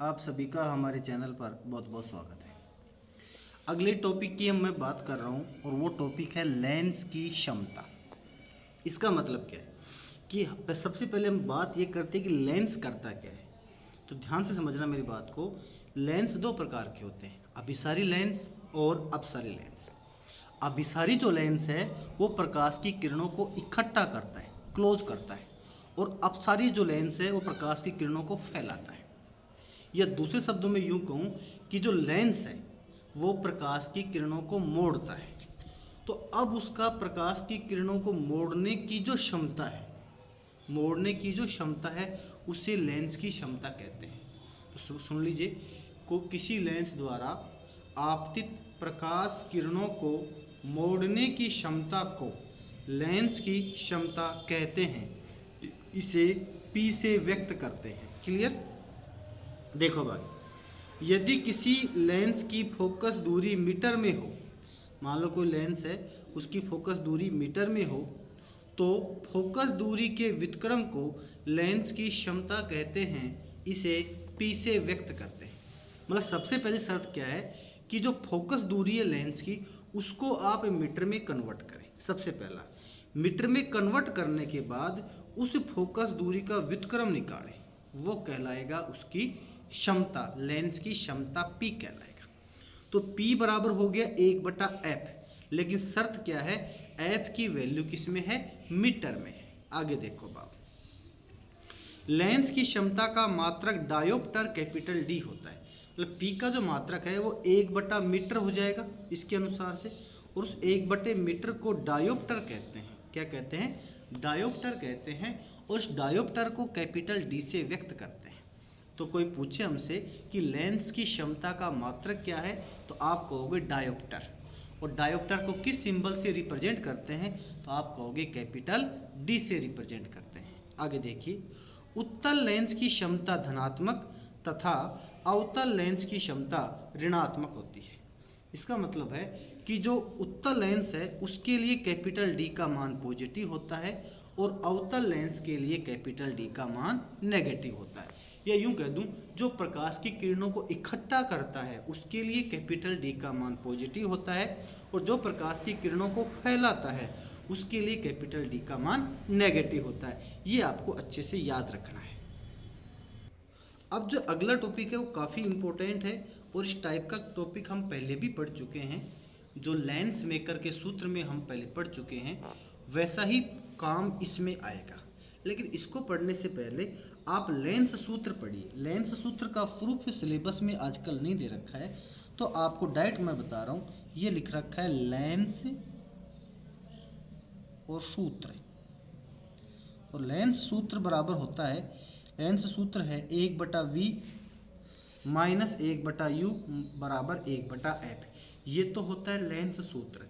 आप सभी का हमारे चैनल पर बहुत बहुत स्वागत है। अगले टॉपिक की मैं बात कर रहा हूँ और वो टॉपिक है लेंस की क्षमता। इसका मतलब क्या है कि सबसे पहले हम बात ये करते हैं कि लेंस करता क्या है। तो ध्यान से समझना मेरी बात को। लेंस दो प्रकार के होते हैं, अभिसारी लेंस और अपसारी लेंस। अभिसारी जो लेंस है वो प्रकाश की किरणों को इकट्ठा करता है, क्लोज करता है, और अपसारी जो लेंस है वो प्रकाश की किरणों को फैलाता है। या दूसरे शब्दों में यूं कहूं कि जो लेंस है वो प्रकाश की किरणों को मोड़ता है। तो अब उसका प्रकाश की किरणों को मोड़ने की जो क्षमता है, उसे लेंस की क्षमता कहते हैं। तो सुन लीजिए, को किसी लेंस द्वारा आपतित प्रकाश किरणों को मोड़ने की क्षमता को लेंस की क्षमता कहते हैं। इसे P से व्यक्त करते हैं। क्लियर? देखो भाई, यदि किसी लेंस की फोकस दूरी मीटर में हो, मान लो कोई लेंस है उसकी फोकस दूरी मीटर में हो, तो फोकस दूरी के व्युत्क्रम को लेंस की क्षमता कहते हैं। इसे P से व्यक्त करते हैं। मतलब सबसे पहली शर्त क्या है कि जो फोकस दूरी है लेंस की उसको आप मीटर में कन्वर्ट करें। सबसे पहला मीटर में कन्वर्ट करने के बाद उस फोकस दूरी का व्युत्क्रम निकालें, वो कहलाएगा उसकी क्षमता, लेंस की क्षमता P कहलाएगा। तो P बराबर हो गया 1/f, लेकिन शर्त क्या है, f की वैल्यू किस में है, मीटर में है। आगे देखो बाब, लेंस की क्षमता का मात्रक डायोप्टर कैपिटल D होता है। मतलब P का जो मात्रक है वो 1/मीटर हो जाएगा इसके अनुसार से, और उस 1/मीटर को डायोप्टर कहते हैं। क्या कहते हैं? डायोप्टर कहते हैं। और उस डायोप्टर को कैपिटल D से व्यक्त करते हैं। तो कोई पूछे हमसे कि लेंस की क्षमता का मात्रक क्या है, तो आप कहोगे डायोप्टर। और डायोप्टर को किस सिंबल से रिप्रेजेंट करते हैं, तो आप कहोगे कैपिटल D से रिप्रेजेंट करते हैं। आगे देखिए, उत्तल लेंस की क्षमता धनात्मक तथा अवतल लेंस की क्षमता ऋणात्मक होती है। इसका मतलब है कि जो उत्तल लेंस है उसके लिए कैपिटल D का मान पॉजिटिव होता है और अवतल लेंस के लिए कैपिटल D का मान नेगेटिव होता है। या यूं कह दूं, जो प्रकाश की किरणों को इकट्ठा करता है उसके लिए कैपिटल D का मान पॉजिटिव होता है, और जो प्रकाश की किरणों को फैलाता है उसके लिए कैपिटल D का मान नेगेटिव होता है। ये आपको अच्छे से याद रखना है। अब जो अगला टॉपिक है वो काफ़ी इम्पोर्टेंट है, और इस टाइप का टॉपिक हम पहले भी पढ़ चुके हैं। जो लेंस मेकर के सूत्र में हम पहले पढ़ चुके हैं, वैसा ही काम इसमें आएगा। लेकिन इसको पढ़ने से पहले आप लेंस सूत्र पढ़िए। लेंस सूत्र का प्रूफ सिलेबस में आजकल नहीं दे रखा है, तो आपको डायरेक्ट मैं बता रहा हूँ, ये लिख रखा है लेंस और सूत्र। और लेंस सूत्र बराबर होता है, लेंस सूत्र है 1/v माइनस 1/u बराबर 1/f। ये तो होता है लेंस सूत्र।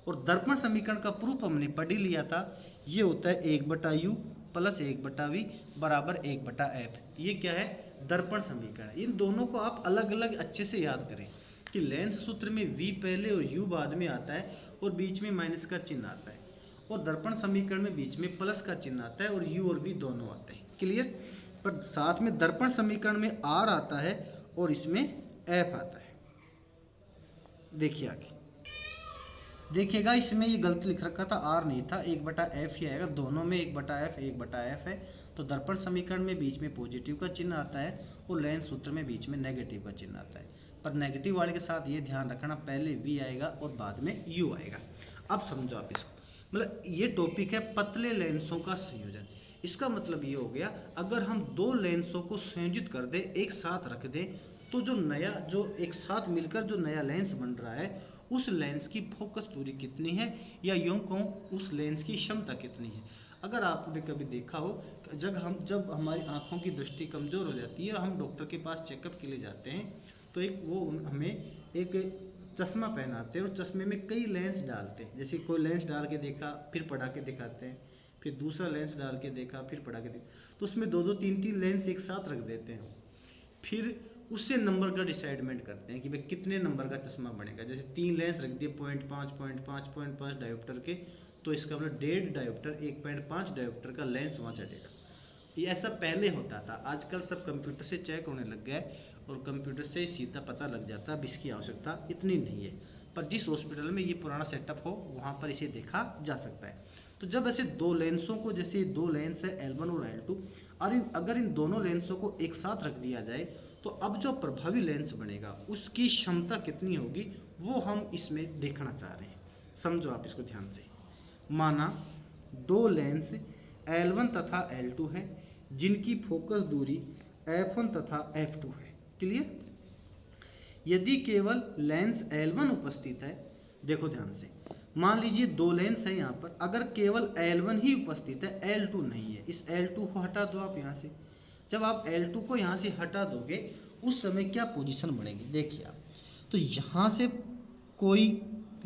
और दर्पण समीकरण का प्रूफ हमने पढ़ ही लिया था, ये होता है 1/u प्लस 1/v बराबर 1/f। ये क्या है? दर्पण समीकरण। इन दोनों को आप अलग अलग अच्छे से याद करें कि लेंस सूत्र में v पहले और u बाद में आता है और बीच में माइनस का चिन्ह आता है, और दर्पण समीकरण में बीच में प्लस का चिन्ह आता है और u और v दोनों आते हैं। क्लियर? पर साथ में दर्पण समीकरण में r आता है और इसमें f आता है। देखिए आगे देखिएगा, इसमें ये गलत लिख रखा था, r नहीं था, 1/f ही आएगा। दोनों में 1/f है। तो दर्पण समीकरण में बीच में पॉजिटिव का चिन्ह आता है और लेंस सूत्र में बीच में नेगेटिव का चिन्ह आता है। पर नेगेटिव वाले के साथ ये ध्यान रखना, पहले v आएगा और बाद में u आएगा। अब समझो आप इसको, मतलब ये टॉपिक है पतले लेंसों का संयोजन। इसका मतलब ये हो गया, अगर हम दो लेंसों को संयोजित कर दें, एक साथ रख दें, तो जो एक साथ मिलकर जो नया लेंस बन रहा है उस लेंस की फोकस दूरी कितनी है, या यूं कहूँ उस लेंस की क्षमता कितनी है। अगर आपने कभी देखा हो, जब हमारी आंखों की दृष्टि कमज़ोर हो जाती है और हम डॉक्टर के पास चेकअप के लिए जाते हैं, तो हमें एक चश्मा पहनाते हैं और चश्मे में कई लेंस डालते हैं। जैसे कोई लेंस डाल के देखा, फिर पढ़ा के दिखाते हैं, फिर दूसरा लेंस डाल के देखा, फिर पढ़ा के देखा, तो उसमें 2-2 3-3 लेंस एक साथ रख देते हैं। फिर उससे नंबर का डिसाइडमेंट करते हैं कि भाई कितने नंबर का चश्मा बनेगा। जैसे 3 लेंस रख दिए 0.5 डायोप्टर के, तो इसका मतलब 1.5 डायोप्टर 1.5 डायोप्टर का लेंस वहाँ चढ़ेगा। ये ऐसा पहले होता था, आजकल सब कंप्यूटर से चेक होने लग गया है और कंप्यूटर से ही सीधा पता लग जाता है। अब इसकी आवश्यकता इतनी नहीं है, पर जिस हॉस्पिटल में ये पुराना सेटअप हो वहाँ पर इसे देखा जा सकता है। तो जब ऐसे दो लेंसों को, जैसे दो लेंस है L1 और L2, और अगर इन दोनों लेंसों को एक साथ रख दिया जाए तो अब जो प्रभावी लेंस बनेगा उसकी क्षमता कितनी होगी वो हम इसमें देखना चाह रहे हैं। समझो आप इसको ध्यान से। माना दो लेंस L1 तथा L2 है जिनकी फोकस दूरी F1 तथा F2 है। क्लियर? यदि केवल लेंस L1 उपस्थित है, देखो ध्यान से, मान लीजिए दो लेंस है यहाँ पर, अगर केवल L1 ही उपस्थित है, L2 नहीं है, इस L2 को हटा दो आप यहाँ से। जब आप L2 को यहाँ से हटा दोगे उस समय क्या पोजीशन बनेगी देखिए आप। तो यहाँ से कोई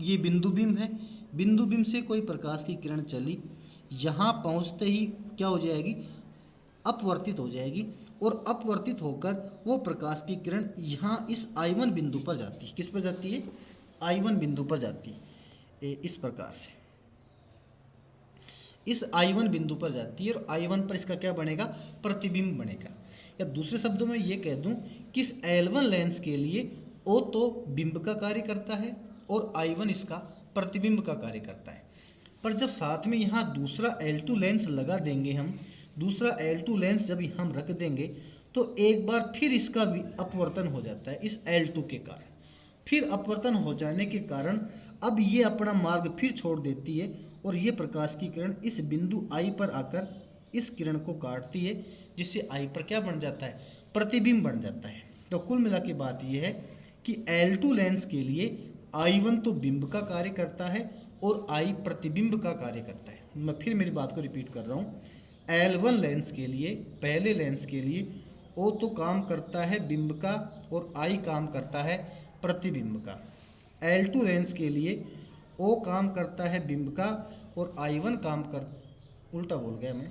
ये बिंदु बिंब है, बिंदु बिंब से कोई प्रकाश की किरण चली, यहाँ पहुँचते ही क्या हो जाएगी, अपवर्तित हो जाएगी, और अपवर्तित होकर वो प्रकाश की किरण यहाँ इस I1 बिंदु पर जाती है। किस पर जाती है? I1 बिंदु पर जाती है, इस प्रकार से इस I1 बिंदु पर जाती है, और I1 पर इसका क्या बनेगा, प्रतिबिंब बनेगा। या दूसरे शब्दों में ये कह दूं कि इस L1 लेंस के लिए O तो बिंब का कार्य करता है और I1 इसका प्रतिबिंब का कार्य करता है। पर जब साथ में यहाँ दूसरा L2 लेंस लगा देंगे हम, दूसरा L2 लेंस जब हम रख देंगे तो एक बार फिर इसका अपवर्तन हो जाता है इस L2 के कारण। फिर अपवर्तन हो जाने के कारण अब ये अपना मार्ग फिर छोड़ देती है और ये प्रकाश की किरण इस बिंदु I पर आकर इस किरण को काटती है, जिससे I पर क्या बन जाता है, प्रतिबिंब बन जाता है। तो कुल मिला के बात यह है कि L2 लेंस के लिए I1 तो बिंब का कार्य करता है और I प्रतिबिंब का कार्य करता है। मैं फिर मेरी बात को रिपीट कर रहा हूँ। L1 लेंस के लिए, पहले लेंस के लिए O तो काम करता है बिंब का और I काम करता है प्रतिबिंब का। L2 लेंस के लिए O काम करता है बिंब का और I1 काम कर, उल्टा बोल गया मैं।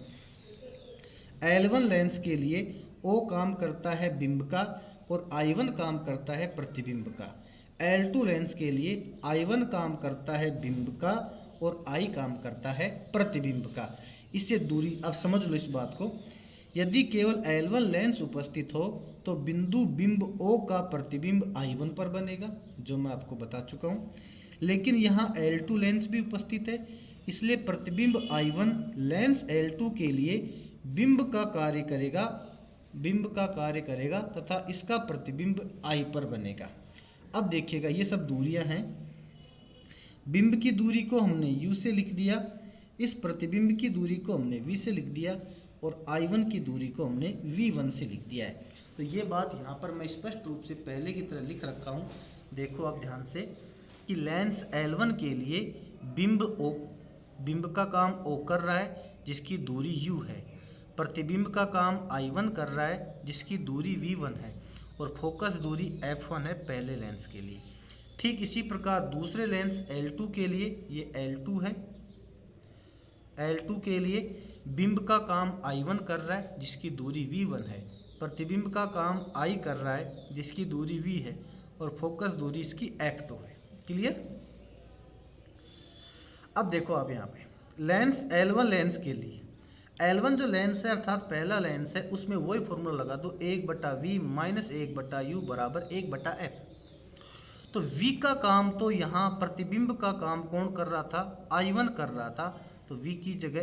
L1 लेंस के लिए O काम करता है बिंब का और I1 काम करता है प्रतिबिंब का। L2 लेंस के लिए I1 काम करता है बिंब का और I काम करता है प्रतिबिंब का। इससे दूरी, अब समझ लो इस बात को, यदि केवल L1 लेंस उपस्थित हो तो बिंदु बिंब O का प्रतिबिंब I1 पर बनेगा, जो मैं आपको बता चुका हूँ। लेकिन यहाँ L2 लेंस भी उपस्थित है, इसलिए प्रतिबिंब I1 लेंस L2 के लिए बिंब का कार्य करेगा, बिंब का कार्य करेगा तथा इसका प्रतिबिंब I पर बनेगा। अब देखिएगा ये सब दूरियां हैं, बिंब की दूरी को हमने U से लिख दिया, इस प्रतिबिंब की दूरी को हमने V से लिख दिया और I1 की दूरी को हमने V1 से लिख दिया है। तो ये बात यहाँ पर मैं स्पष्ट रूप से पहले की तरह लिख रखा हूँ। देखो आप ध्यान से कि लेंस L1 के लिए बिंब का काम O कर रहा है जिसकी दूरी U है, प्रतिबिंब का काम I1 कर रहा है जिसकी दूरी V1 है, और फोकस दूरी F1 है पहले लेंस के लिए। ठीक इसी प्रकार दूसरे लेंस L2 के लिए, ये L2 है, L2 के लिए बिंब का काम I1 कर रहा है जिसकी दूरी V1 है, प्रतिबिंब का काम I कर रहा है जिसकी दूरी V है, और फोकस दूरी इसकी F2 है। क्लियर? अब देखो आप यहाँ पे लेंस L1 लेंस के लिए, L1 जो लेंस है अर्थात पहला लेंस है, उसमें वही फॉर्मूला लगा दो, 1/V माइनस 1/U बराबर 1/F। तो V का काम तो यहाँ प्रतिबिंब का काम कौन कर रहा था, I1 कर रहा था, तो V की जगह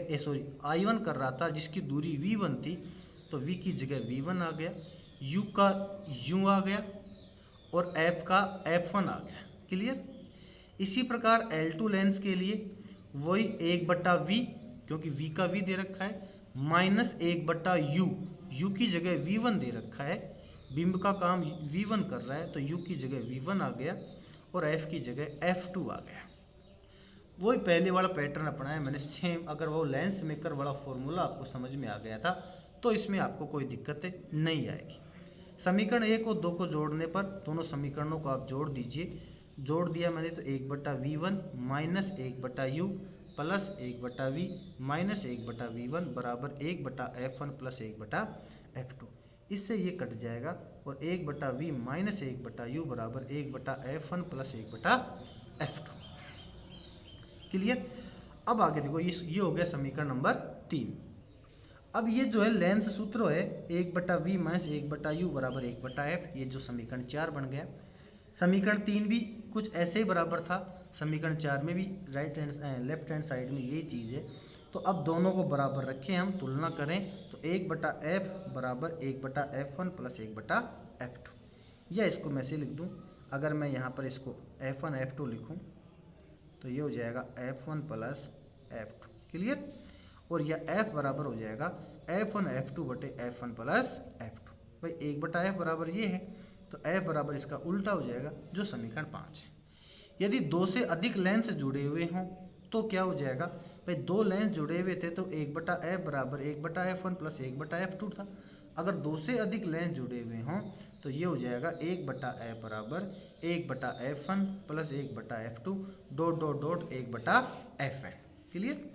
I1 कर रहा था जिसकी दूरी V1 थी, तो V की जगह V1 आ गया, U का U आ गया और F का F1 आ गया। क्लियर? इसी प्रकार L2 लेंस के लिए वही 1/V, क्योंकि V का V दे रखा है, माइनस 1/U, U की जगह V1 दे रखा है, बिंब का काम V1 कर रहा है तो U की जगह V1 आ गया और F की जगह F2 आ गया। वही पहले वाला पैटर्न अपनाया मैंने सेम। अगर वो लेंस मेकर वाला फॉर्मूला आपको समझ में आ गया था तो इसमें आपको कोई दिक्कत नहीं आएगी। समीकरण 1 और 2 को जोड़ने पर दोनों समीकरणों को आप जोड़ दीजिए। जोड़ दिया मैंने तो 1/V1 minus 1/U plus 1/V minus 1/V1 बराबर 1/F1 प्लस 1/F2। इससे ये कट जाएगा और 1/V माइनस 1/U बराबर 1/F1 प्लस 1/F2। क्लियर? अब आगे देखो, ये हो गया समीकरण नंबर 3। अब ये जो है लेंस सूत्र है 1/v माइनस 1/u बराबर 1/f, ये जो समीकरण 4 बन गया। समीकरण 3 भी कुछ ऐसे ही बराबर था, समीकरण 4 में भी लेफ्ट हैंड साइड में यही चीज़ है। तो अब दोनों को बराबर रखें, हम तुलना करें तो 1/f बराबर 1/f1 प्लस 1/f2, या इसको मैं से लिख दूँ, अगर मैं यहाँ पर इसको f1 f2 लिखूँ तो ये हो जाएगा f1 प्लस f2, क्लियर। और यह f बराबर हो जाएगा f1 f2 बटे f1 प्लस f2। भाई 1/f बराबर ये है, तो f बराबर इसका उल्टा हो जाएगा जो समीकरण 5 है। यदि दो से अधिक लेंस जुड़े हुए हों तो क्या हो जाएगा, भाई दो लेंस जुड़े हुए थे तो 1/f बराबर 1/f1 प्लस 1/f2 था। अगर दो से अधिक लेंस जुड़े हुए हों तो ये हो जाएगा 1/f बराबर 1/f1 plus 1/f2 dot dot dot 1/f है, क्लियर।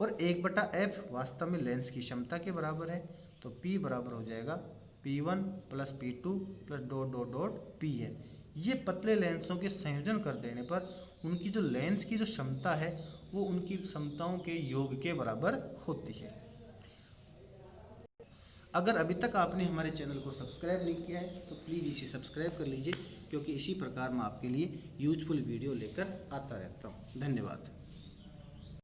और 1/f वास्तव में लेंस की क्षमता के बराबर है, तो P बराबर हो जाएगा P1 plus P2 plus dot dot dot Pn। ये पतले लेंसों के संयोजन कर देने पर उनकी जो लेंस की जो क्षमता है वो उनकी क्षमताओं के योग के बराबर होती है। अगर अभी तक आपने हमारे चैनल को सब्सक्राइब नहीं किया है तो प्लीज़ इसे सब्सक्राइब कर लीजिए, क्योंकि इसी प्रकार मैं आपके लिए यूजफुल वीडियो लेकर आता रहता हूँ। धन्यवाद।